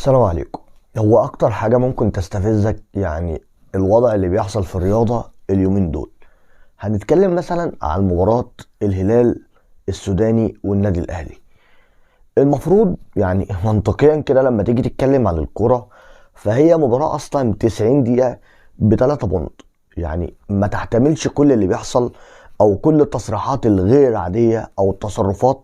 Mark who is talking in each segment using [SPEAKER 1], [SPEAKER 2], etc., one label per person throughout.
[SPEAKER 1] السلام عليكم. هو اكتر حاجة ممكن تستفزك الوضع اللي بيحصل في الرياضة اليومين دول. هنتكلم مثلا عن مباراة الهلال السوداني والنادي الاهلي. المفروض منطقيا كده لما تيجي تتكلم عن الكرة، فهي مباراة اصلا 90 دقيقة بتلاتة بونت. ما تحتملش كل اللي بيحصل او كل التصريحات الغير عادية او التصرفات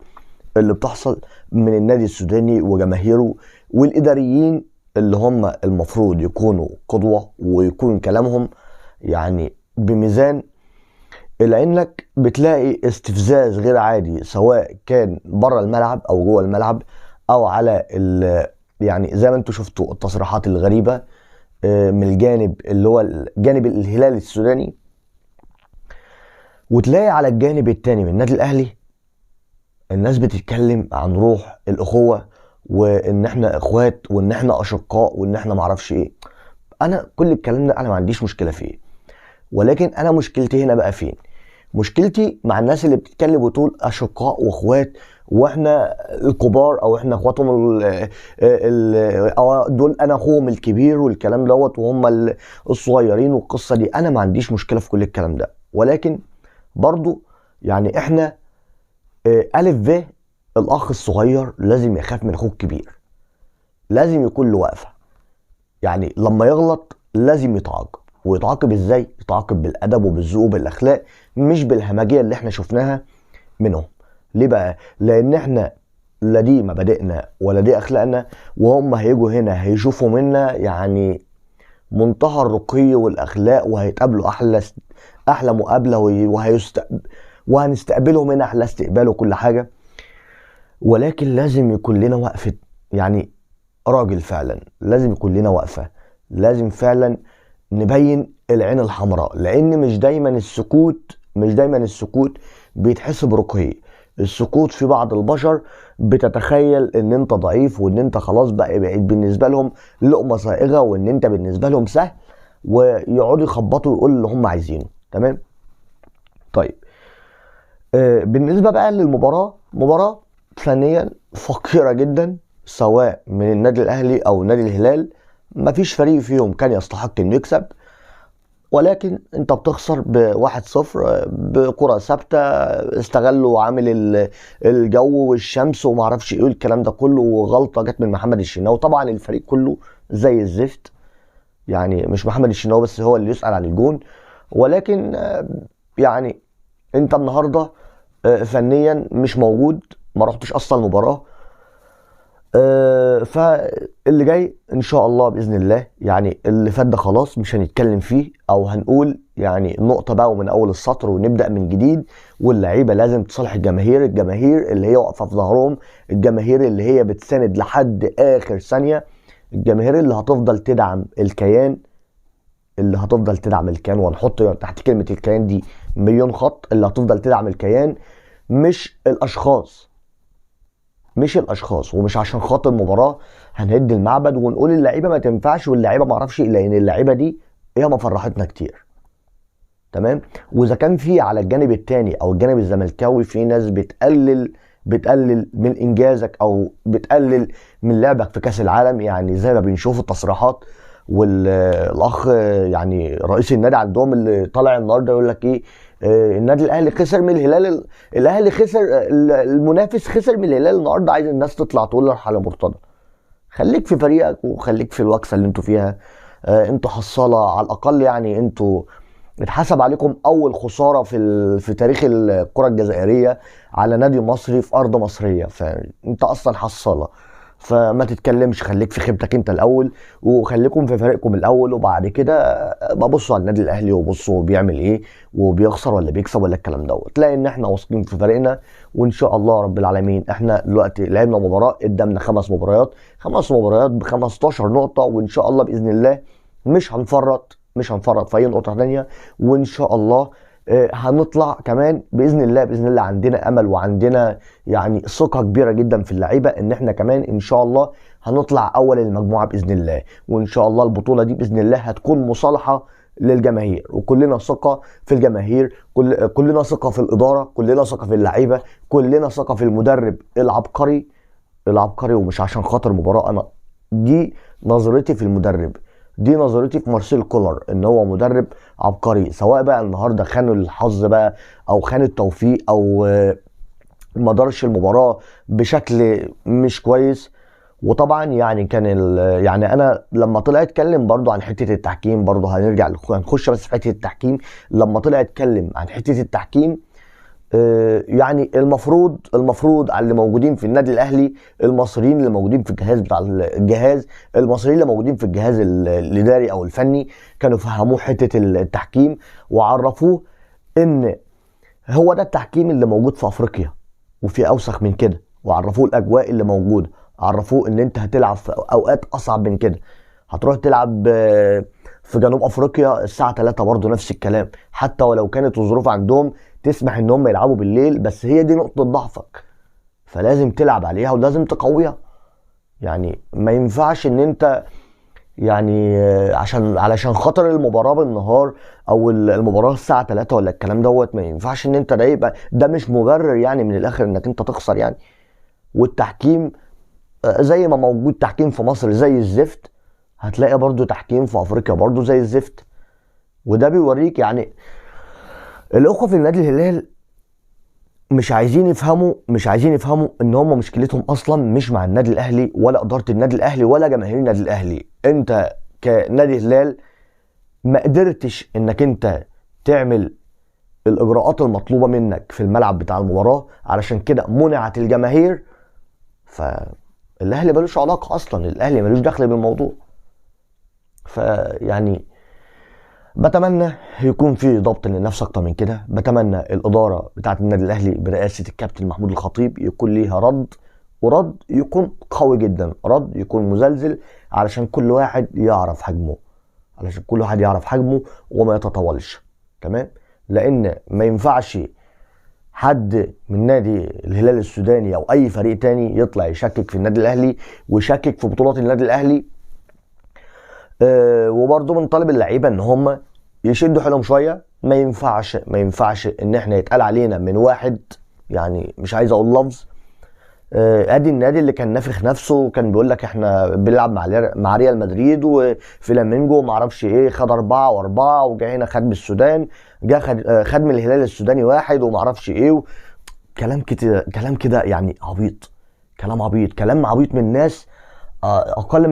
[SPEAKER 1] اللي بتحصل من النادي السوداني وجماهيره والإداريين اللي هم المفروض يكونوا قدوة ويكون كلامهم بميزان. لأنك بتلاقي استفزاز غير عادي سواء كان بره الملعب أو جوه الملعب أو على زي ما انتوا شفتوا التصريحات الغريبة من الجانب اللي هو جانب الهلال السوداني، وتلاقي على الجانب التاني من النادي الأهلي الناس بتتكلم عن روح الاخوه وان احنا اخوات وان احنا اشقاء وان احنا معرفش ايه. انا كل الكلام ده انا ما عنديش مشكله فيه، ولكن انا مشكلتي هنا بقى فين؟ مشكلتي مع الناس اللي بتتكلم وتقول اشقاء واخوات واحنا الكبار او احنا اخواتهم أو دول انا اخوهم الكبير والكلام دوت وهم الصغيرين والقصه دي. انا ما عنديش مشكله في كل الكلام ده، ولكن برضو احنا ألف ب الأخ الصغير لازم يخاف من أخوه الكبير، لازم يكون له وقفة. لما يغلط لازم يتعاقب، ويتعاقب ازاي؟ يتعاقب بالأدب وبالذوق وبالأخلاق، مش بالهمجية اللي احنا شفناها منهم. ليه بقى؟ لأن احنا لا دي مبادئنا ولا دي أخلاقنا، وهم هيجوا هنا هيشوفوا منا منتهى الرقي والأخلاق، وهيتقابلوا أحلى مقابلة، وهنستقبلهم هنا احلى استقبال وكل حاجه. ولكن لازم يكون لنا وقفه، راجل فعلا لازم يكون لنا وقفه، لازم فعلا نبين العين الحمراء. لان مش دايما السكوت بيتحسب رقي. السكوت في بعض البشر بتتخيل ان انت ضعيف وان انت خلاص بقى بالنسبه لهم لقمه صائغه وان انت بالنسبه لهم سهل، ويقعدوا يخبطوا ويقولوا اللي هم عايزينه. تمام؟ طيب، بالنسبة بقى للمباراة، مباراة فنيا فقيرة جدا سواء من النادي الأهلي أو نادي الهلال. مفيش فريق فيهم كان يستحق إنه يكسب، ولكن أنت بتخسر ب1-0 بكرة ثابتة. استغلوا عامل الجو والشمس ومعرفش إيه الكلام ده كله، وغلطة جت من محمد الشناوي. طبعا الفريق كله زي الزفت، مش محمد الشناوي بس هو اللي يسأل عن الجون. ولكن انت النهارده فنيا مش موجود، ما رحتش اصلا المباراه. فاللي جاي ان شاء الله باذن الله، اللي فات ده خلاص مش هنتكلم فيه، او هنقول نقطه بقى ومن اول السطر ونبدا من جديد. واللعيبه لازم تصالح الجماهير اللي هي واقفه في ظهرهم، الجماهير اللي هي بتساند لحد اخر ثانيه، الجماهير اللي هتفضل تدعم الكيان، وهنحط تحت كلمة الكيان دي مليون خط. اللي هتفضل تدعم الكيان، مش الاشخاص. ومش عشان خاطر مباراة هنهد المعبد ونقول اللعيبة ما تنفعش واللعيبة ما اعرفش، لان اللعيبة دي هي ما فرحتنا كتير. تمام؟ واذا كان في على الجانب التاني او الجانب الزملكاوي في ناس بتقلل من انجازك او بتقلل من لعبك في كاس العالم، زي ما بنشوف التصريحات. والاخ رئيس النادي عندهم اللي طالع النهارده يقول لك ايه، النادي الاهلي خسر من الهلال، الاهلي خسر، المنافس خسر من الهلال النهارده. عايز الناس تطلع تقول له على مرتضى، خليك في فريقك وخليك في الوكسه اللي انتوا فيها. انتوا حصاله على الاقل، انتوا اتحسب عليكم اول خساره في تاريخ الكره الجزائريه على نادي مصري في ارض مصريه، فانت اصلا حصاله. فما تتكلمش، خليك في خيبتك انت الاول، وخليكم في فريقكم الاول، وبعد كده ببصوا على النادي الاهلي وبصوا بيعمل ايه وبيخسر ولا بيكسب ولا الكلام دوت. تلاقي ان احنا واثقين في فريقنا، وان شاء الله رب العالمين. احنا دلوقتي لعبنا مباراه، قدامنا 5 مباريات، 5 مباريات ب15 نقطه، وان شاء الله باذن الله مش هنفرط في اي نقطه ثانيه. وان شاء الله هنطلع كمان باذن الله. عندنا امل وعندنا ثقه كبيره جدا في اللعيبه ان احنا كمان ان شاء الله هنطلع اول المجموعه باذن الله. وان شاء الله البطوله دي باذن الله هتكون مصالحه للجماهير، وكلنا ثقه في الجماهير، كلنا ثقه في الاداره، كلنا ثقه في اللعيبه، كلنا ثقه في المدرب العبقري. ومش عشان خاطر مباراه انا دي نظرتي في المدرب، دي نظرتي في مارسيل كولر، ان هو مدرب عبقري. سواء بقى النهارده خانوا الحظ بقى او خان التوفيق او ما دارش المباراه بشكل مش كويس. وطبعا يعني كان يعني انا لما طلع اتكلم برضو عن حته التحكيم، برضو هنخش بس في حته التحكيم. لما طلع اتكلم عن حته التحكيم، يعني المفروض على اللي موجودين في النادي الاهلي، المصريين اللي موجودين في الجهاز بتاع الجهاز، المصريين اللي موجودين في الجهاز الاداري او الفني، كانوا فهموه حته التحكيم وعرفوه ان هو ده التحكيم اللي موجود في افريقيا وفي اوسخ من كده، وعرفوه الاجواء اللي موجوده، عرفوه ان انت هتلعب في اوقات اصعب من كده، هتروح تلعب في جنوب افريقيا الساعه 3 برضه نفس الكلام، حتى ولو كانت الظروف عندهم تسمح ان هم يلعبوا بالليل، بس هي دي نقطه ضعفك فلازم تلعب عليها ولازم تقويها. يعني ما ينفعش ان انت يعني علشان خاطر المباراه بالنهار او المباراه الساعه 3 ولا الكلام دوت، ما ينفعش ان انت ده يبقى ده مش مبرر يعني من الاخر انك انت تخسر يعني. والتحكيم زي ما موجود تحكيم في مصر زي الزفت، هتلاقي برضو تحكيم في افريقيا برضو زي الزفت. وده بيوريك يعني الاخوه في النادي الهلال مش عايزين يفهموا ان هم مشكلتهم اصلا مش مع النادي الاهلي ولا اداره النادي الاهلي ولا جماهير النادي الاهلي. انت كنادي هلال ما قدرتش انك انت تعمل الاجراءات المطلوبه منك في الملعب بتاع المباراه، علشان كده منعت الجماهير. فالاهلي ملوش علاقه اصلا، الاهلي ملوش دخل بالموضوع. فيعني بتمنى يكون في ضبط للنفس اكتر من كده، بتمنى الاداره بتاعه النادي الاهلي برئاسه الكابتن محمود الخطيب يكون ليها رد، ورد يكون قوي جدا، رد يكون مزلزل، علشان كل واحد يعرف حجمه وما يتطاولش. تمام؟ لان ما ينفعش حد من نادي الهلال السوداني او اي فريق تاني يطلع يشكك في النادي الاهلي ويشكك في بطولات النادي الاهلي. وبرضه بنطالب اللعيبه ان هم يشدوا حيلهم شويه. ما ينفعش ان احنا يتقال علينا من واحد، يعني مش عايز اقول لفظ، ادي النادي اللي كان نافخ نفسه وكان بيقول لك احنا بنلعب مع ريال مدريد وفلامينجو وما اعرفش ايه، خد 4 و4 وجا هنا خد من السودان، جا خد من الهلال السوداني 1 وما اعرفش ايه. كلام كده يعني عبيط، كلام عبيط من ناس اقل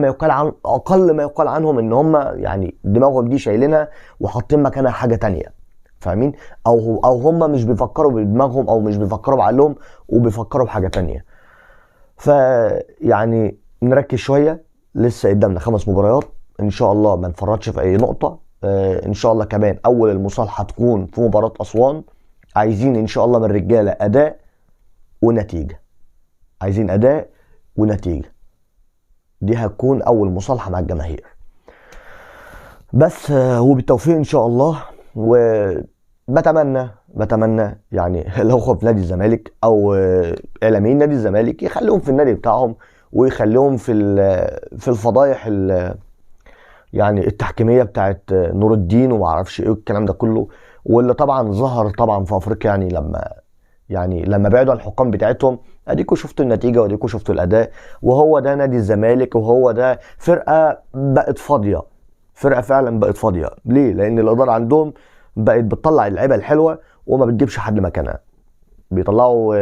[SPEAKER 1] ما يقال عنهم ان هم يعني دماغهم دي شايلينها وحاطين مكانها حاجه تانية. فاهمين؟ او هم مش بيفكروا بدماغهم او مش بيفكروا بعقلهم وبيفكروا بحاجه تانية. فيعني نركز شويه، لسه قدامنا 5 مباريات ان شاء الله ما نفرطش في اي نقطه. ان شاء الله كمان اول المصالحه تكون في مباراه اسوان. عايزين ان شاء الله من الرجاله اداء ونتيجه، عايزين اداء ونتيجه، دي هتكون اول مصالحه مع الجماهير بس. وبالتوفيق ان شاء الله. وبتمنى يعني الاخوه في نادي الزمالك او اعلاميين نادي الزمالك يخليهم في النادي بتاعهم ويخليهم في الفضايح يعني التحكيميه بتاعت نور الدين وما اعرفش ايه والكلام ده كله، واللي طبعا ظهر طبعا في افريقيا. يعني لما بعدوا عن الحكام بتاعتهم، اديكوا شفتوا النتيجه واديكوا شفتوا الاداء. وهو ده نادي الزمالك، وهو ده فرقه بقت فاضيه، فرقه فعلا بقت فاضيه. ليه؟ لان الاداره عندهم بقت بتطلع اللعيبه الحلوه وما بتجيبش حد مكانها. بيطلعوا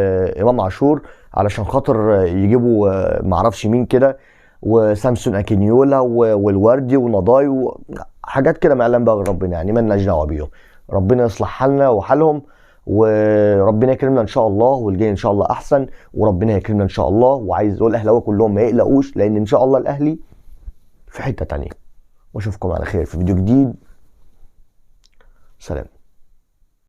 [SPEAKER 1] امام عاشور علشان خاطر يجيبوا معرفش مين كده، وسامسون اكينيولا والوردي ونضاي وحاجات كده ما يعلم بها غير ربنا، يعني مالناش دعوه بيهم. ربنا يصلح حالنا وحالهم، وربنا يكرمنا ان شاء الله، والجاي ان شاء الله احسن، وربنا يكرمنا ان شاء الله. وعايز اقول الاهلاويه كلهم ما يقلقوش، لان ان شاء الله الاهلي في حته تانية. واشوفكم على خير في فيديو جديد. سلام.